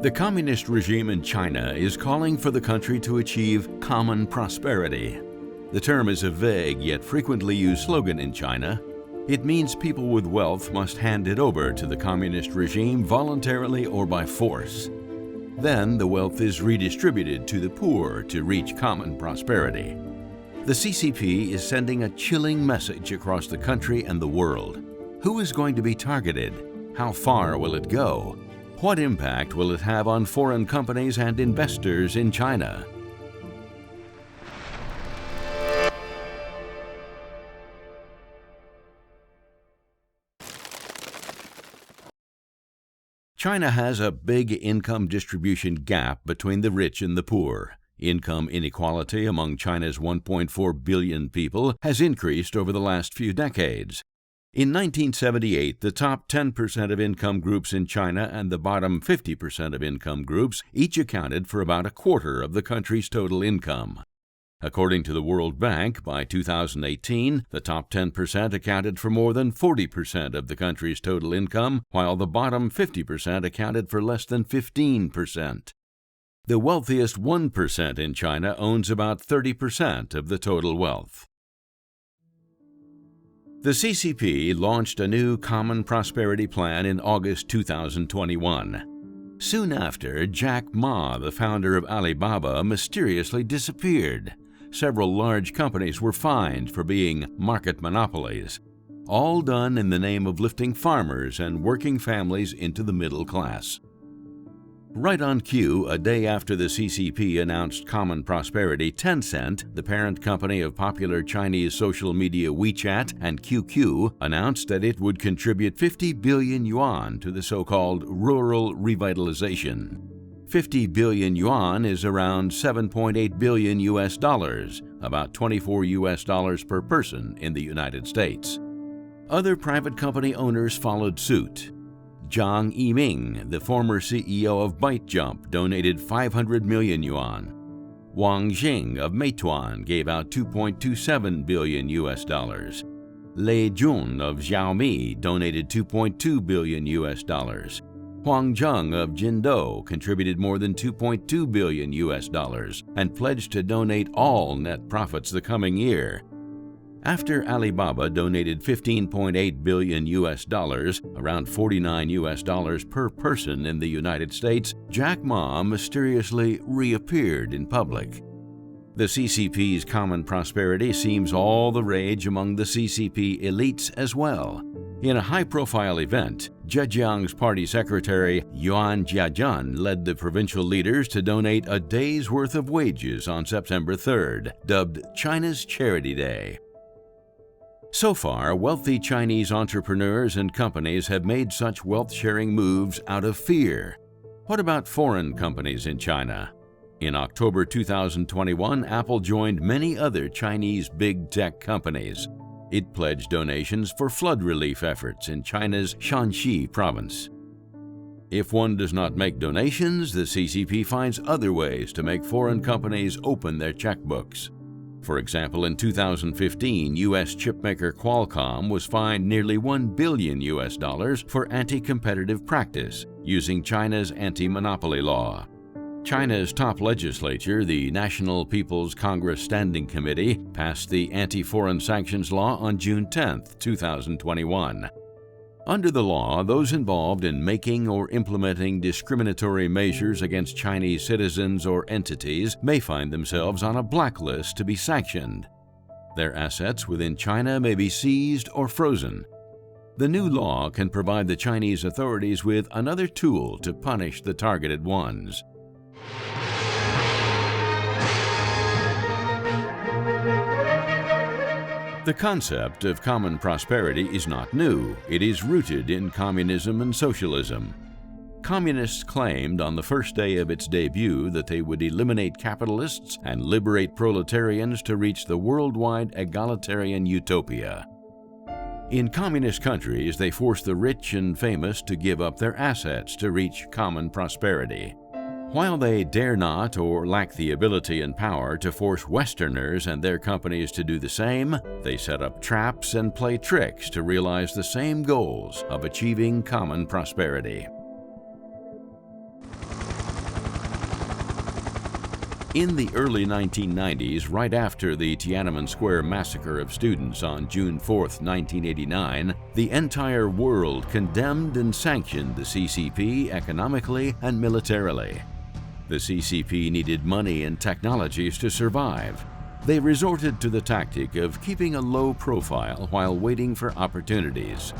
The communist regime in China is calling for the country to achieve common prosperity. The term is a vague yet frequently used slogan in China. It means people with wealth must hand it over to the communist regime voluntarily or by force. Then the wealth is redistributed to the poor to reach common prosperity. The CCP is sending a chilling message across the country and the world. Who is going to be targeted? How far will it go? What impact will it have on foreign companies and investors in China? China has a big income distribution gap between the rich and the poor. Income inequality among China's 1.4 billion people has increased over the last few decades. In 1978, the top 10% of income groups in China and the bottom 50% of income groups each accounted for about a quarter of the country's total income. According to the World Bank, by 2018, the top 10% accounted for more than 40% of the country's total income, while the bottom 50% accounted for less than 15%. The wealthiest 1% in China owns about 30% of the total wealth. The CCP launched a new Common Prosperity Plan in August 2021. Soon after, Jack Ma, the founder of Alibaba, mysteriously disappeared. Several large companies were fined for being market monopolies, all done in the name of lifting farmers and working families into the middle class. Right on cue, a day after the CCP announced Common Prosperity, Tencent, the parent company of popular Chinese social media WeChat and QQ, announced that it would contribute 50 billion yuan to the so-called rural revitalization. 50 billion yuan is around 7.8 billion US dollars, about 24 US dollars per person in the United States. Other private company owners followed suit. Zhang Yiming, the former CEO of ByteJump, donated 500 million yuan. Wang Xing of Meituan gave out 2.27 billion US dollars. Lei Jun of Xiaomi donated 2.2 billion US dollars. Huang Zheng of Jindo contributed more than 2.2 billion US dollars and pledged to donate all net profits the coming year. After Alibaba donated 15.8 billion US dollars, around 49 US dollars per person in the United States, Jack Ma mysteriously reappeared in public. The CCP's Common Prosperity seems all the rage among the CCP elites as well. In a high-profile event, Zhejiang's party secretary Yuan Jiajun led the provincial leaders to donate a day's worth of wages on September 3rd, dubbed China's Charity Day. So far, wealthy Chinese entrepreneurs and companies have made such wealth-sharing moves out of fear. What about foreign companies in China? In October 2021, Apple joined many other Chinese big tech companies. It pledged donations for flood relief efforts in China's Shanxi province. If one does not make donations, the CCP finds other ways to make foreign companies open their checkbooks. For example, in 2015, U.S. chipmaker Qualcomm was fined nearly $1 billion US dollars for anti-competitive practice using China's anti-monopoly law. China's top legislature, the National People's Congress Standing Committee, passed the anti-foreign sanctions law on June 10, 2021. Under the law, those involved in making or implementing discriminatory measures against Chinese citizens or entities may find themselves on a blacklist to be sanctioned. Their assets within China may be seized or frozen. The new law can provide the Chinese authorities with another tool to punish the targeted ones. The concept of common prosperity is not new. It is rooted in communism and socialism. Communists claimed on the first day of its debut that they would eliminate capitalists and liberate proletarians to reach the worldwide egalitarian utopia. In communist countries, they force the rich and famous to give up their assets to reach common prosperity. While they dare not or lack the ability and power to force Westerners and their companies to do the same, they set up traps and play tricks to realize the same goals of achieving common prosperity. In the early 1990s, right after the Tiananmen Square massacre of students on June 4, 1989, the entire world condemned and sanctioned the CCP economically and militarily. The CCP needed money and technologies to survive. They resorted to the tactic of keeping a low profile while waiting for opportunities.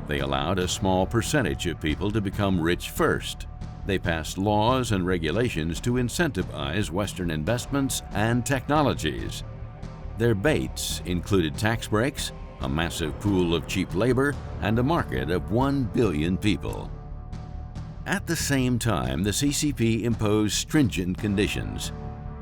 They allowed a small percentage of people to become rich first. They passed laws and regulations to incentivize Western investments and technologies. Their baits included tax breaks, a massive pool of cheap labor, and a market of 1 billion people. At the same time, the CCP imposed stringent conditions.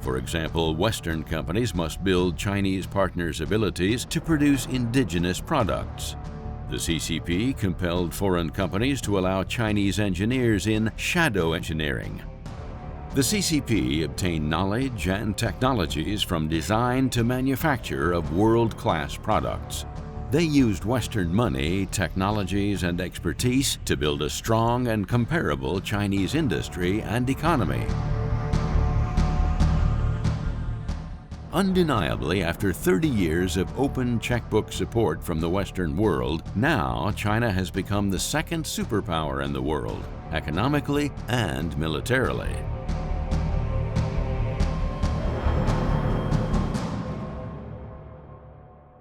For example, Western companies must build Chinese partners' abilities to produce indigenous products. The CCP compelled foreign companies to allow Chinese engineers in shadow engineering. The CCP obtained knowledge and technologies from design to manufacture of world-class products. They used Western money, technologies, and expertise to build a strong and comparable Chinese industry and economy. Undeniably, after 30 years of open checkbook support from the Western world, now China has become the second superpower in the world, economically and militarily.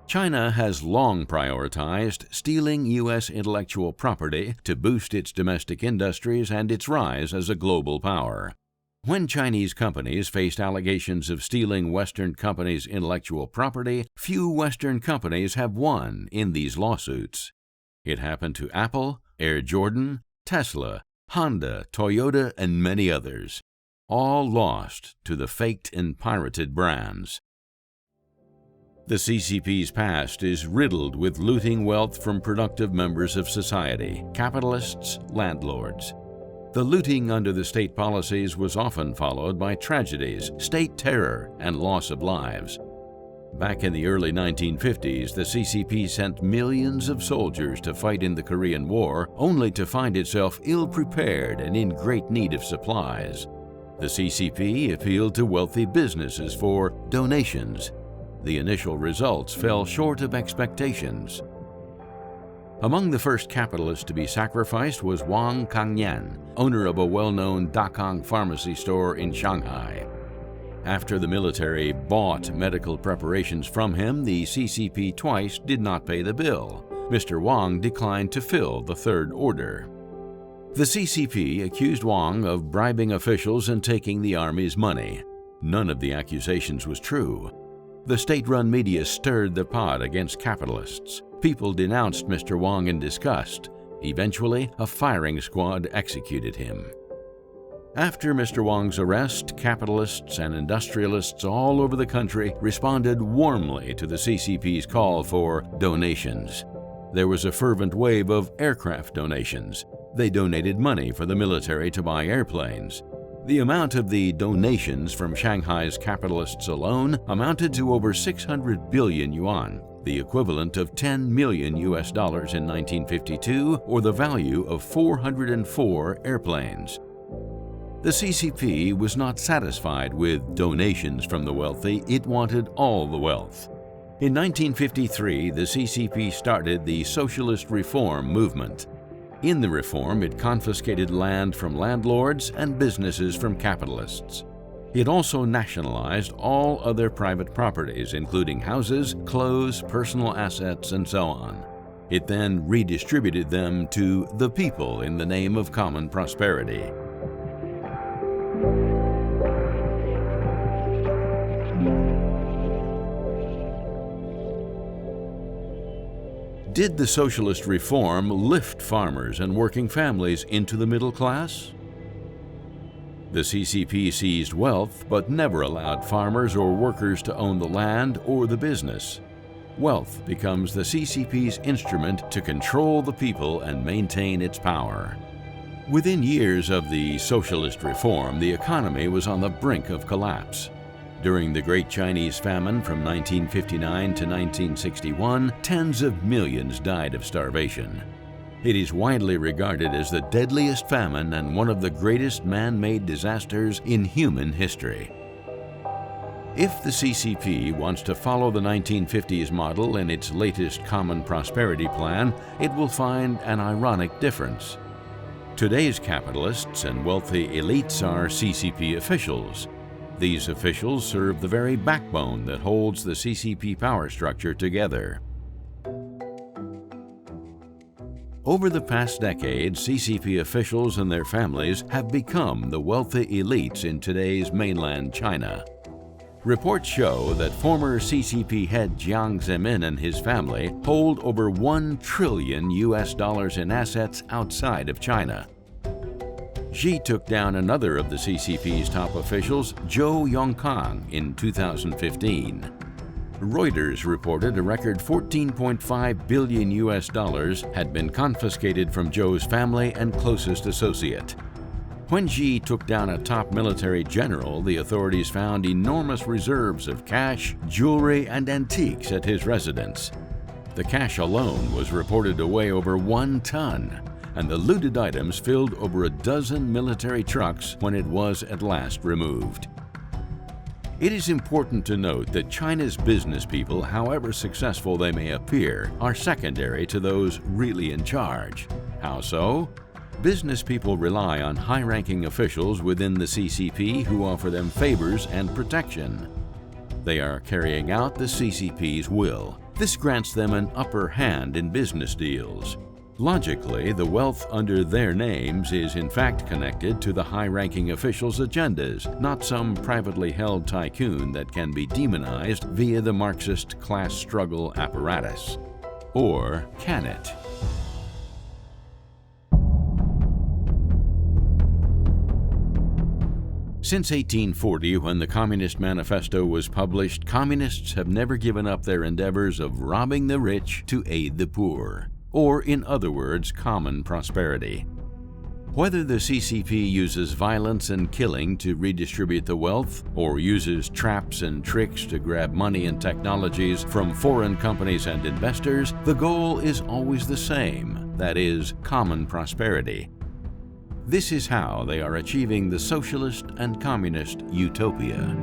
China has long prioritized stealing U.S. intellectual property to boost its domestic industries and its rise as a global power. When Chinese companies faced allegations of stealing Western companies' intellectual property, few Western companies have won in these lawsuits. It happened to Apple, Air Jordan, Tesla, Honda, Toyota, and many others. All lost to the faked and pirated brands. The CCP's past is riddled with looting wealth from productive members of society, capitalists, landlords. The looting under the state policies was often followed by tragedies, state terror, and loss of lives. Back in the early 1950s, the CCP sent millions of soldiers to fight in the Korean War, only to find itself ill-prepared and in great need of supplies. The CCP appealed to wealthy businesses for donations. The initial results fell short of expectations. Among the first capitalists to be sacrificed was Wang Kangyan, owner of a well-known Dakang pharmacy store in Shanghai. After the military bought medical preparations from him, the CCP twice did not pay the bill. Mr. Wang declined to fill the third order. The CCP accused Wang of bribing officials and taking the army's money. None of the accusations was true. The state-run media stirred the pot against capitalists. People denounced Mr. Wang in disgust. Eventually, a firing squad executed him. After Mr. Wang's arrest, capitalists and industrialists all over the country responded warmly to the CCP's call for donations. There was a fervent wave of aircraft donations. They donated money for the military to buy airplanes. The amount of the donations from Shanghai's capitalists alone amounted to over 600 billion yuan, the equivalent of $10 million in 1952, or the value of 404 airplanes. The CCP was not satisfied with donations from the wealthy, it wanted all the wealth. In 1953, the CCP started the Socialist Reform movement. In the reform, it confiscated land from landlords and businesses from capitalists. It also nationalized all other private properties, including houses, clothes, personal assets, and so on. It then redistributed them to the people in the name of common prosperity. Did the socialist reform lift farmers and working families into the middle class? The CCP seized wealth but never allowed farmers or workers to own the land or the business. Wealth becomes the CCP's instrument to control the people and maintain its power. Within years of the socialist reform, the economy was on the brink of collapse. During the Great Chinese Famine from 1959 to 1961, tens of millions died of starvation. It is widely regarded as the deadliest famine and one of the greatest man-made disasters in human history. If the CCP wants to follow the 1950s model in its latest Common Prosperity Plan, it will find an ironic difference. Today's capitalists and wealthy elites are CCP officials. These officials serve the very backbone that holds the CCP power structure together. Over the past decade, CCP officials and their families have become the wealthy elites in today's mainland China. Reports show that former CCP head Jiang Zemin and his family hold over $1 trillion in assets outside of China. Xi took down another of the CCP's top officials, Zhou Yongkang, in 2015. Reuters reported a record $14.5 billion had been confiscated from Zhou's family and closest associate. When Xi took down a top military general, the authorities found enormous reserves of cash, jewelry, and antiques at his residence. The cash alone was reported to weigh over 1 ton, and the looted items filled over a dozen military trucks when it was at last removed. It is important to note that China's business people, however successful they may appear, are secondary to those really in charge. How so? Business people rely on high-ranking officials within the CCP who offer them favors and protection. They are carrying out the CCP's will. This grants them an upper hand in business deals. Logically, the wealth under their names is in fact connected to the high-ranking officials' agendas, not some privately held tycoon that can be demonized via the Marxist class struggle apparatus. Or can it? Since 1840, when the Communist Manifesto was published, communists have never given up their endeavors of robbing the rich to aid the poor, or in other words, common prosperity. Whether the CCP uses violence and killing to redistribute the wealth, or uses traps and tricks to grab money and technologies from foreign companies and investors, the goal is always the same, that is, common prosperity. This is how they are achieving the socialist and communist utopia.